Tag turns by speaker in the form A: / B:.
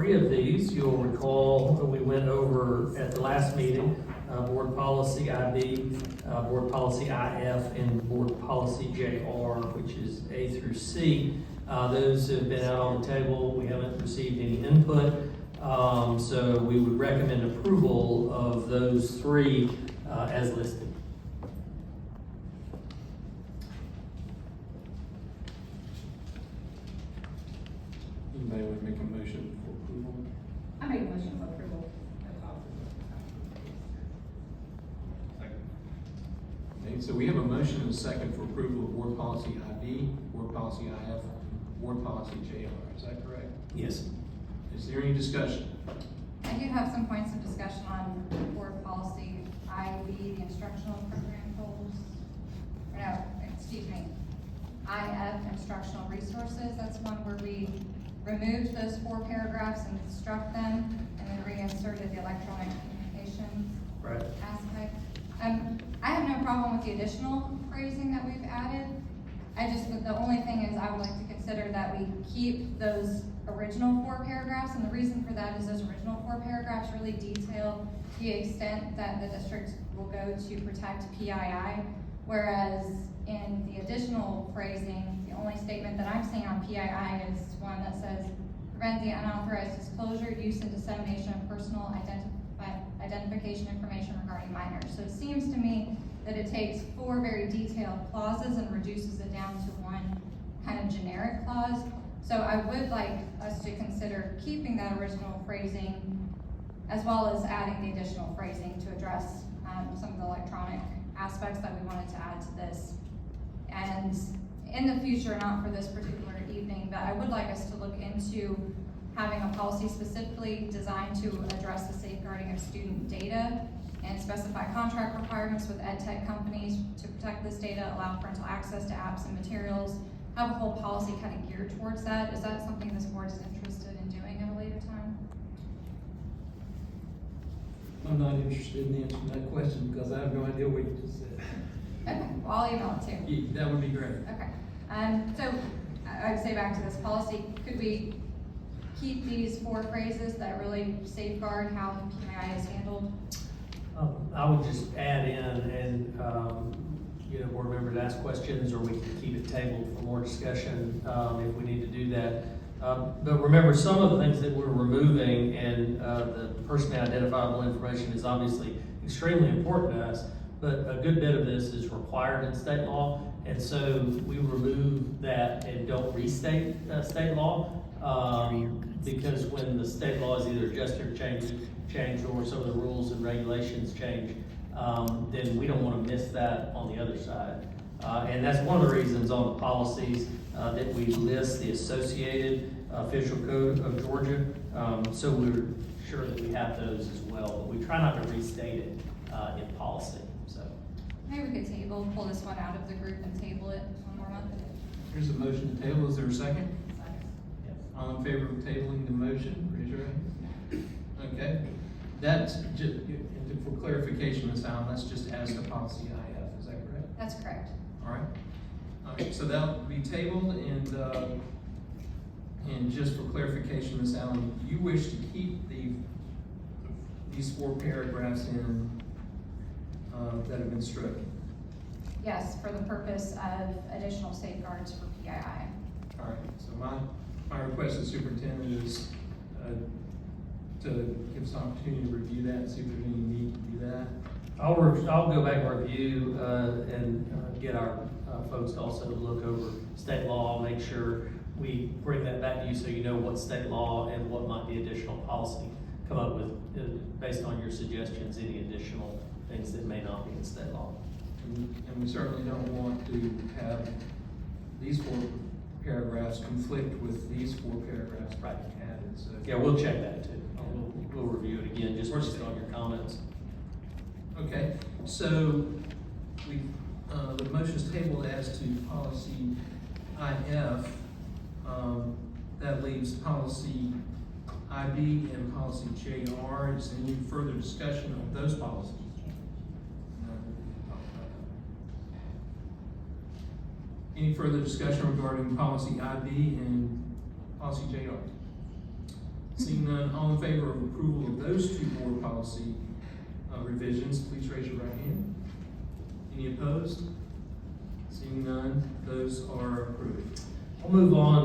A: three of these. You'll recall that we went over at the last meeting, Board Policy IB, Board Policy IF, and Board Policy JR, which is A through C. Those have been out on the table. We haven't received any input. So we would recommend approval of those three as listed.
B: Anybody would make a motion for approval?
C: I make a motion for approval.
B: Okay, so we have a motion and a second for approval of Board Policy IB, Board Policy IF, Board Policy JR. Is that correct?
A: Yes.
B: Is there any discussion?
C: I do have some points of discussion on board policy IB, the instructional program goals. No, excuse me, IF, instructional resources. That's one where we removed those 4 paragraphs and struck them and then reinserted the electronic communications
A: Right.
C: aspect. I have no problem with the additional phrasing that we've added. The only thing is I would like to consider that we keep those original 4 paragraphs, and the reason for that is those original 4 paragraphs really detail the extent that the district will go to protect PII, whereas in the additional phrasing, the only statement that I'm seeing on PII is one that says, prevent the unauthorized disclosure, use, and dissemination of personal identification information regarding minors. So it seems to me that it takes 4 very detailed clauses and reduces it down to one kind of generic clause. So I would like us to consider keeping that original phrasing as well as adding the additional phrasing to address some of the electronic aspects that we wanted to add to this. And in the future, not for this particular evening, but I would like us to look into having a policy specifically designed to address the safeguarding of student data and specify contract requirements with ed tech companies to protect this data, allow parental access to apps and materials, have a whole policy kind of geared towards that. Is that something this board is interested in doing at a later time?
D: I'm not interested in answering that question because I have no idea what you just said.
C: Okay, well, I'll email it too.
D: Yeah, that would be great.
C: Okay, so I would say back to this policy, could we keep these 4 phrases that really safeguard how the PII is handled?
A: I would just add in and, board members ask questions, or we can keep it tabled for more discussion if we need to do that. But remember, some of the things that we're removing and the personally identifiable information is obviously extremely important to us, but a good bit of this is required in state law. And so we remove that and don't restate state law because when the state law is either adjusted or changed or some of the rules and regulations change, then we don't want to miss that on the other side. And that's one of the reasons on the policies that we list the associated official code of Georgia. So we're sure that we have those as well, but we try not to restate it in policy. So
C: Maybe we could pull this one out of the group and table it one more month.
B: Here's a motion to table. Is there a second?
A: yes.
B: All in favor of tabling the motion, raise your hand. Okay, that's just, for clarification, Ms. Allen, that's just as the policy IF, is that correct?
C: That's correct.
B: All right, so that'll be tabled, and just for clarification, Ms. Allen, you wish to keep these 4 paragraphs in that have been struck?
C: Yes, for the purpose of additional safeguards for PII.
B: All right, so my request to the superintendent is to give us an opportunity to review that and see if there's any need to do that.
A: I'll go back and review and get our folks to also look over state law, make sure we bring that back to you so you know what state law and what might be additional policy. Come up with, based on your suggestions, any additional things that may not be in state law.
B: And we certainly don't want to have these 4 paragraphs conflict with these 4 paragraphs
A: Right.
B: added, so.
A: Yeah, we'll check that too. We'll review it again, just based on your comments.
B: Okay, so the motion's tabled as to policy IF. That leaves policy IB and policy JR. Is there any further discussion of those policies? Any further discussion regarding policy IB and policy JR? Seeing none, all in favor of approval of those two board policy revisions, please raise your right hand. Any opposed? Seeing none, those are approved.
A: I'll move on